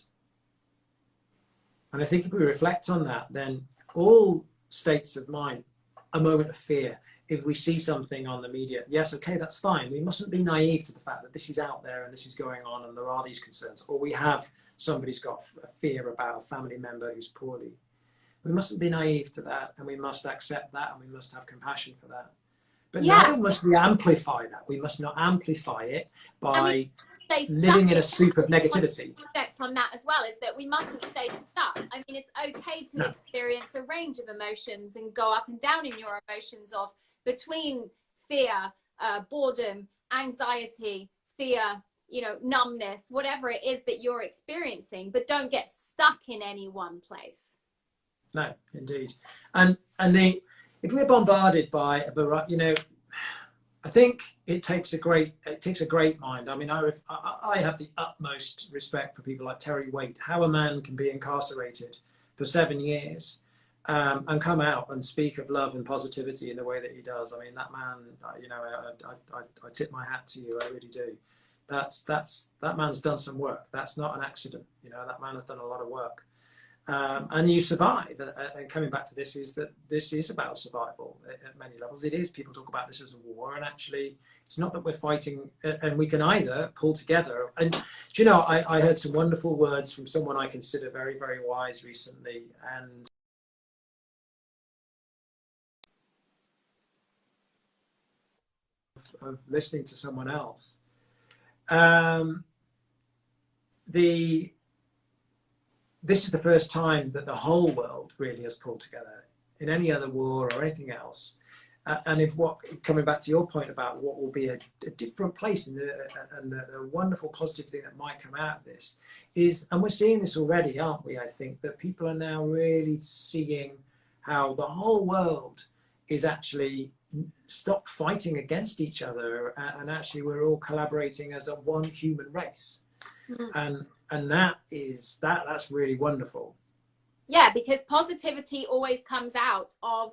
Speaker 2: And I think if we reflect on that, then all states of mind, a moment of fear, if we see something on the media, yes, okay, that's fine. We mustn't be naive to the fact that this is out there and this is going on and there are these concerns, or we have somebody's got a fear about a family member who's poorly. We mustn't be naive to that, and we must accept that, and we must have compassion for that. But neither must we amplify that. We must not amplify it by living in a soup of negativity.
Speaker 1: On that as well is that we mustn't stay stuck. I mean, it's okay to experience a range of emotions and go up and down in your emotions of between fear, boredom, anxiety, fear, you know, numbness, whatever it is that you're experiencing, but don't get stuck in any one place.
Speaker 2: No, indeed. And if we're bombarded by a variety, you know, I think it takes a great mind. I mean, I have the utmost respect for people like Terry Waite. How a man can be incarcerated for 7 years and come out and speak of love and positivity in the way that he does. I mean, that man, you know, I tip my hat to you. I really do. That man's done some work. That's not an accident. You know, that man has done a lot of work. And you survive. And coming back to this, is that this is about survival at many levels. It is. People talk about this as a war, and actually it's not that we're fighting, and we can either pull together. And do you know, I heard some wonderful words from someone I consider very, very wise recently, and of listening to someone else. This is the first time that the whole world really has pulled together. In any other war or anything else, and if coming back to your point about what will be a different place, and the wonderful positive thing that might come out of this is, and we're seeing this already, aren't we? I think that people are now really seeing how the whole world is actually stop fighting against each other, and actually we're all collaborating as a one human race. And that's really wonderful.
Speaker 1: Yeah, because positivity always comes out of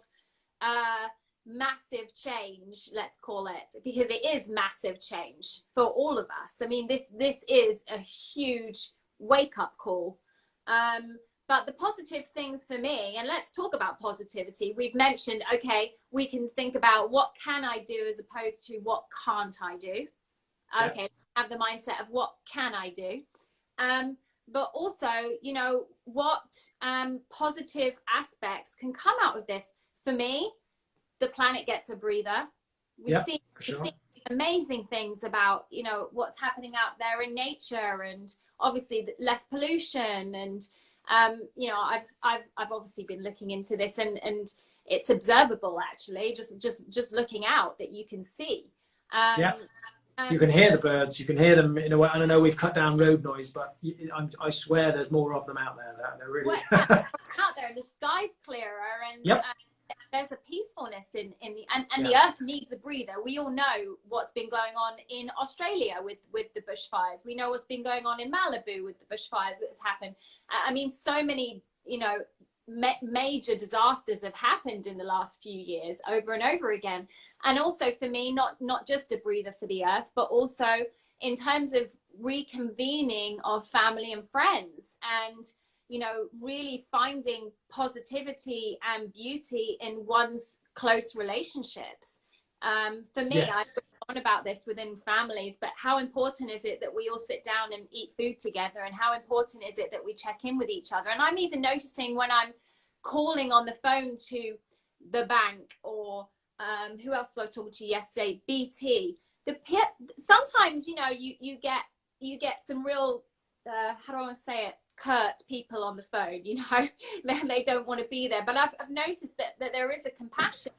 Speaker 1: massive change, let's call it, because it is massive change for all of us. I mean, this is a huge wake-up call. But the positive things for me, and let's talk about positivity. We've mentioned, okay, we can think about what can I do as opposed to what can't I do. Okay, yeah. Have the mindset of what can I do. But also, you know, what positive aspects can come out of this. For me, the planet gets a breather. We've seen amazing things about, you know, what's happening out there in nature, and obviously less pollution. And you know, I've obviously been looking into this, and it's observable actually, just looking out, that you can see.
Speaker 2: You can hear the birds, you can hear them in a way. I don't know, we've cut down road noise, but I swear there's more of them out there. They're really
Speaker 1: out there, and the sky's clearer, and there's a peacefulness in the and the earth needs a breather. We all know what's been going on in Australia with the bushfires. We know what's been going on in Malibu with the bushfires that's happened. I mean, so many, you know, major disasters have happened in the last few years, over and over again. And also for me, not just a breather for the earth, but also in terms of reconvening of family and friends, and, you know, really finding positivity and beauty in one's close relationships. For me, I've gone about this within families, but how important is it that we all sit down and eat food together? And how important is it that we check in with each other? And I'm even noticing when I'm calling on the phone to the bank, or who else was I talking to yesterday? BT. Sometimes, you know, you get some real, how do I want to say it, curt people on the phone, you know, they don't want to be there. But I've noticed that there is a compassion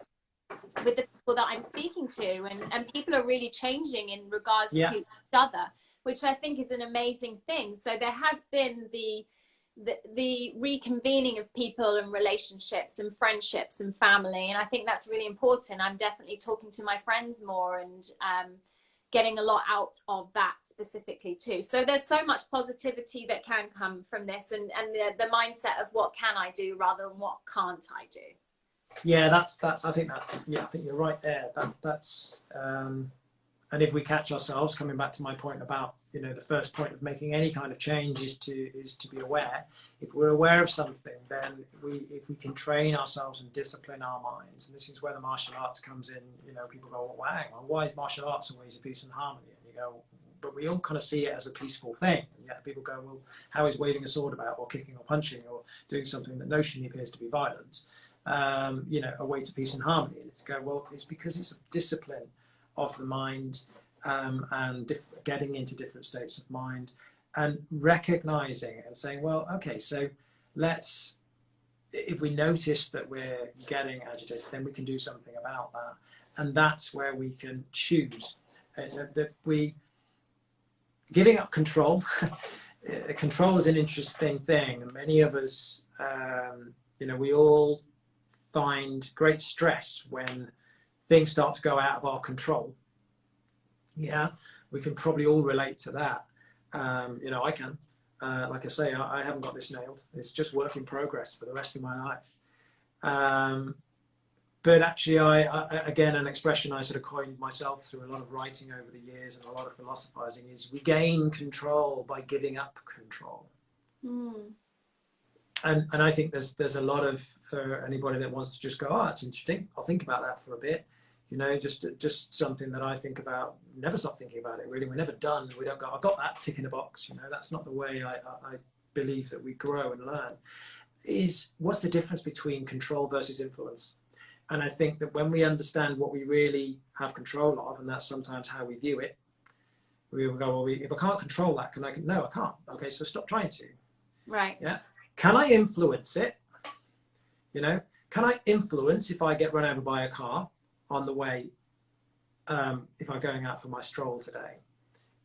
Speaker 1: with the people that I'm speaking to, and people are really changing in regards to each other, which I think is an amazing thing. So there has been the reconvening of people and relationships and friendships and family, and I think that's really important. I'm definitely talking to my friends more, and getting a lot out of that specifically too. So there's so much positivity that can come from this, and the mindset of what can I do rather than what can't I do.
Speaker 2: Yeah, I think you're right there. That's and if we catch ourselves, coming back to my point about, you know, the first point of making any kind of change is to be aware. If we're aware of something, then if we can train ourselves and discipline our minds, and this is where the martial arts comes in. You know, people go, well, hang on, why is martial arts always a peace and harmony? And you go, but we all kind of see it as a peaceful thing. And yet people go, well, how is waving a sword about, or kicking or punching, or doing something that notionally appears to be violence, you know, a way to peace and harmony? And it's go, well, it's because it's a discipline of the mind, and getting into different states of mind, and recognizing and saying, well, okay, so if we notice that we're getting agitated, then we can do something about that. And that's where we can choose that we giving up control. Control is an interesting thing, and many of us, you know, we all find great stress when things start to go out of our control. Yeah, we can probably all relate to that. You know, I can. Like I say, I haven't got this nailed. It's just work in progress for the rest of my life. But actually, again, an expression I sort of coined myself through a lot of writing over the years and a lot of philosophizing is, we gain control by giving up control. And I think there's a lot of, for anybody that wants to just go, oh, it's interesting, I'll think about that for a bit. You know, just something that I think about, never stop thinking about it, really. We're never done. We don't go, I got that tick in a box. You know, that's not the way I believe that we grow and learn. Is what's the difference between control versus influence? And I think that when we understand what we really have control of, and that's sometimes how we view it, we will go, well, if I can't control that, no, I can't. Okay, so stop trying to.
Speaker 1: Right.
Speaker 2: Yeah. Can I influence it? You know, can I influence if I get run over by a car on the way, if I'm going out for my stroll today?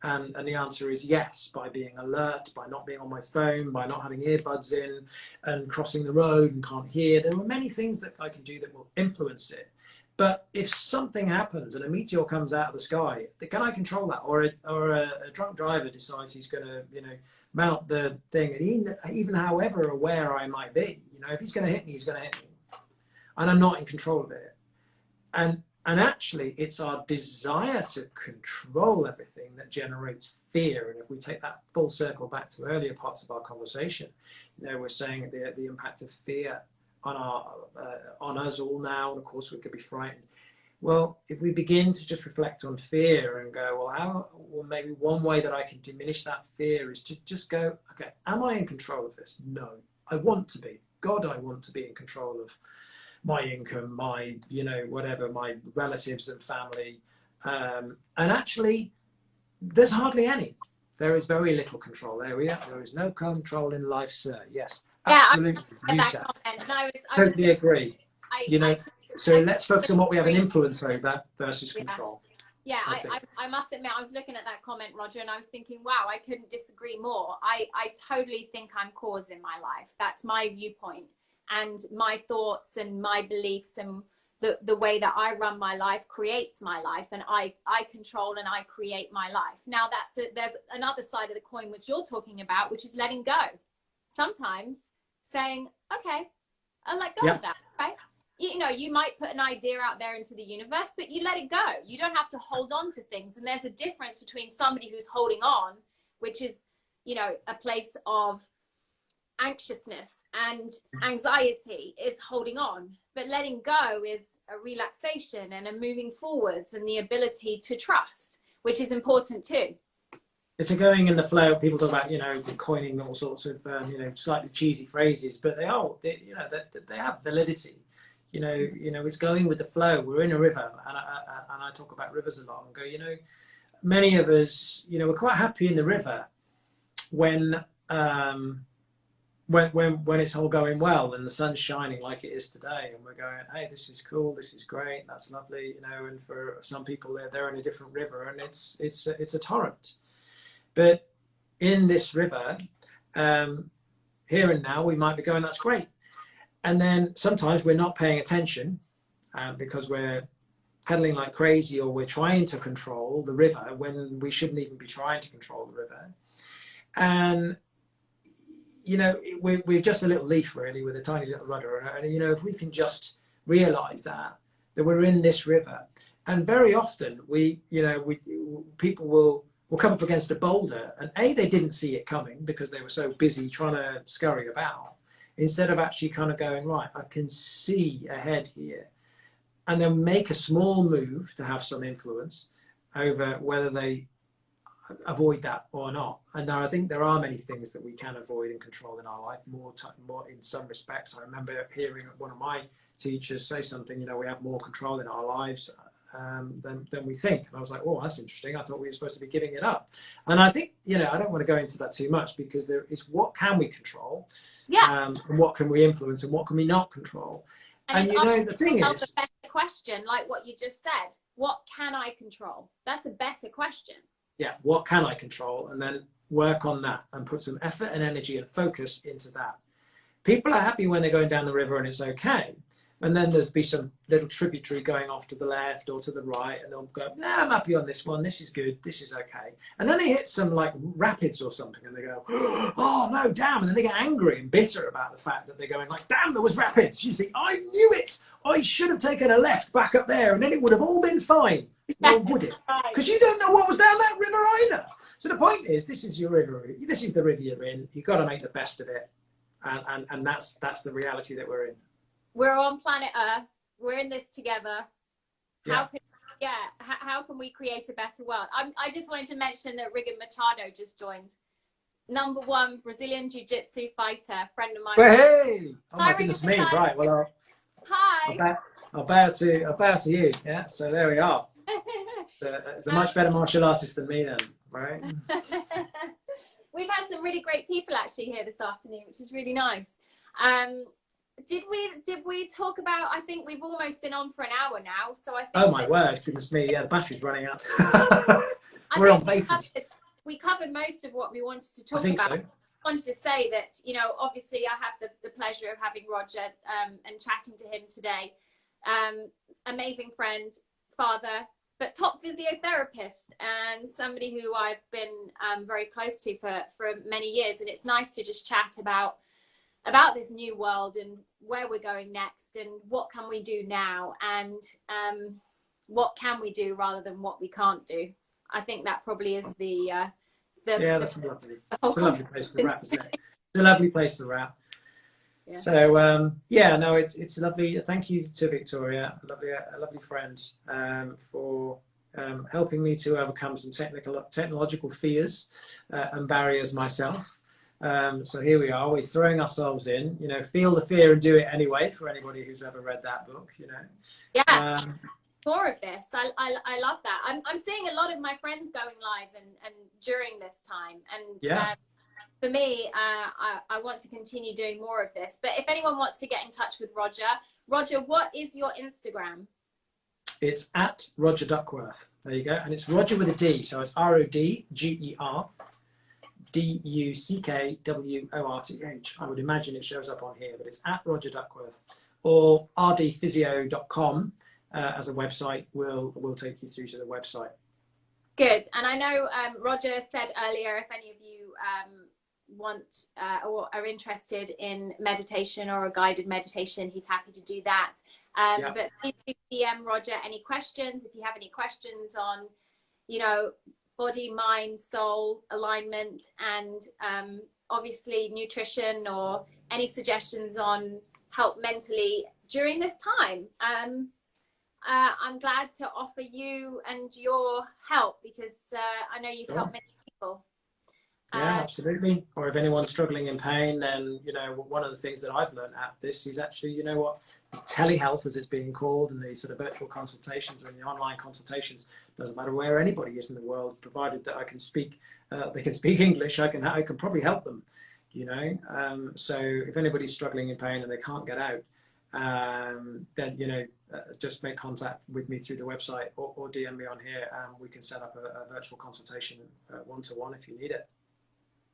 Speaker 2: And the answer is yes, by being alert, by not being on my phone, by not having earbuds in and crossing the road and can't hear. There are many things that I can do that will influence it. But if something happens and a meteor comes out of the sky, can I control that? Or a drunk driver decides he's going to, you know, mount the thing, and even however aware I might be, you know, if he's going to hit me, he's going to hit me, and I'm not in control of it. And actually, it's our desire to control everything that generates fear. And if we take that full circle back to earlier parts of our conversation, we're saying the impact of fear on us all now, and of course we could be frightened. Well, if we begin to just reflect on fear and go, well, maybe one way that I can diminish that fear is to just go, okay, am I in control of this? No, I want to be. God, I want to be in control of my income, my, whatever, my relatives and family. And actually, there's hardly any. There is very little control area. There is no control in life, sir. Yes, absolutely.
Speaker 1: Yeah,
Speaker 2: you said.
Speaker 1: And I
Speaker 2: totally agree. So let's focus on what we have an influence over versus control.
Speaker 1: Yeah, I must admit, I was looking at that comment, Rodger, and I was thinking, wow, I couldn't disagree more. I totally think I'm cause in my life. That's my viewpoint. And my thoughts and my beliefs and the way that I run my life creates my life, and I control and I create my life. Now there's another side of the coin which you're talking about, which is letting go. Sometimes saying, okay, I'll let go of that, right? You might put an idea out there into the universe, but you let it go. You don't have to hold on to things. And there's a difference between somebody who's holding on, which is, a place of anxiousness and anxiety, is holding on, but letting go is a relaxation and a moving forwards and the ability to trust, which is important too.
Speaker 2: It's a going in the flow. People talk about coining all sorts of slightly cheesy phrases, but they have validity. It's going with the flow. We're in a river, and I talk about rivers a lot and go, many of us, we're quite happy in the river when it's all going well and the sun's shining like it is today, and we're going, hey, this is cool, this is great, that's lovely, and for some people they're in a different river and it's a torrent. But in this river, here and now, we might be going, that's great. And then sometimes we're not paying attention because we're pedaling like crazy, or we're trying to control the river when we shouldn't even be trying to control the river. And we're just a little leaf really with a tiny little rudder. And if we can just realize that we're in this river, and very often people will come up against a boulder, and they didn't see it coming because they were so busy trying to scurry about, instead of actually kind of going, right, I can see ahead here, and then make a small move to have some influence over whether they avoid that or not. And I think there are many things that we can avoid and control in our life, more in some respects. I remember hearing one of my teachers say something, we have more control in our lives than we think. And I was like, oh, that's interesting. I thought we were supposed to be giving it up. And I think, I don't want to go into that too much, because there is what can we control, and what can we influence, and what can we not control. And the thing is,
Speaker 1: a better question, like what you just said, what can I control? That's a better question.
Speaker 2: Yeah, what can I control? And then work on that and put some effort and energy and focus into that. People are happy when they're going down the river and it's okay. And then there's be some little tributary going off to the left or to the right, and they'll go, yeah, I'm happy on this one, this is good, this is okay. And then they hit some like rapids or something, and they go, oh no, damn. And then they get angry and bitter about the fact that they're going like, damn, there was rapids. You see, I knew it. I should have taken a left back up there, and then it would have all been fine. Well, would it? Because you don't know what was down that river either. So the point is, this is your river. This is the river you're in. You've got to make the best of it. And that's the reality that we're in.
Speaker 1: We're on planet Earth. We're in this together. How can we create a better world? I just wanted to mention that Rodger Machado just joined. #1 Brazilian Jiu-Jitsu fighter, friend of mine.
Speaker 2: Well, hey! Oh my
Speaker 1: Hi,
Speaker 2: goodness
Speaker 1: Rodger
Speaker 2: me!
Speaker 1: Machado.
Speaker 2: Right. Well,
Speaker 1: hi.
Speaker 2: I'll bow to you. Yeah. So there we are. It's a much better martial artist than me, then, right?
Speaker 1: We've had some really great people actually here this afternoon, which is really nice. Did we talk about, I think we've almost been on for an hour now, so I think...
Speaker 2: Oh my word, goodness me, yeah, the battery's running out. We're on vapors.
Speaker 1: We covered most of what we wanted to talk about.
Speaker 2: I think so.
Speaker 1: I wanted to say that, obviously I have the pleasure of having Rodger and chatting to him today. Amazing friend, father, but top physiotherapist, and somebody who I've been very close to for many years. And it's nice to just chat about about this new world and where we're going next and what can we do now, and what can we do rather than what we can't do. I think that probably is
Speaker 2: yeah, that's lovely.
Speaker 1: It's
Speaker 2: a lovely place to wrap, isn't it? It's a lovely place to wrap. Yeah. So yeah, no, it's lovely. Thank you to Victoria, a lovely friend, for helping me to overcome some technological fears and barriers myself. So here we are, always throwing ourselves in. You know, feel the fear and do it anyway. For anybody who's ever read that book, you know.
Speaker 1: Yeah. More of this. I love that. I'm seeing a lot of my friends going live and during this time, and
Speaker 2: yeah.
Speaker 1: For me, I want to continue doing more of this. But if anyone wants to get in touch with Rodger, what is your Instagram?
Speaker 2: It's at Rodger Duckworth. There you go. And it's Rodger with a D. So it's RODGER DUCKWORTH. I would imagine it shows up on here, but it's at Rodger Duckworth. Or rdphysio.com as a website will take you through to the website.
Speaker 1: Good. And I know Rodger said earlier, if any of you want or are interested in meditation or a guided meditation, he's happy to do that.
Speaker 2: Yeah.
Speaker 1: But please do DM Rodger any questions. If you have any questions on, you know, body, mind, soul alignment, and obviously nutrition, or any suggestions on help mentally during this time, I'm glad to offer you and your help, because I know you've helped many people.
Speaker 2: Yeah, absolutely. Or if anyone's struggling in pain, then, you know, one of the things that I've learned at this is actually, you know what, telehealth, as it's being called, and the sort of virtual consultations and the online consultations, doesn't matter where anybody is in the world, provided that I can speak, they can speak English, I can probably help them, you know. So if anybody's struggling in pain and they can't get out, then, you know, just make contact with me through the website, or DM me on here, and we can set up a virtual consultation one-to-one if you need it.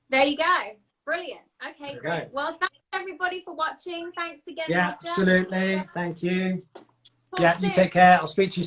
Speaker 1: There you go. Brilliant. Okay, great. Well, thanks everybody for watching. Thanks again,
Speaker 2: Yeah,
Speaker 1: Rodger.
Speaker 2: absolutely. Thank you.
Speaker 1: Talk
Speaker 2: Yeah,
Speaker 1: soon.
Speaker 2: you take care. I'll speak to you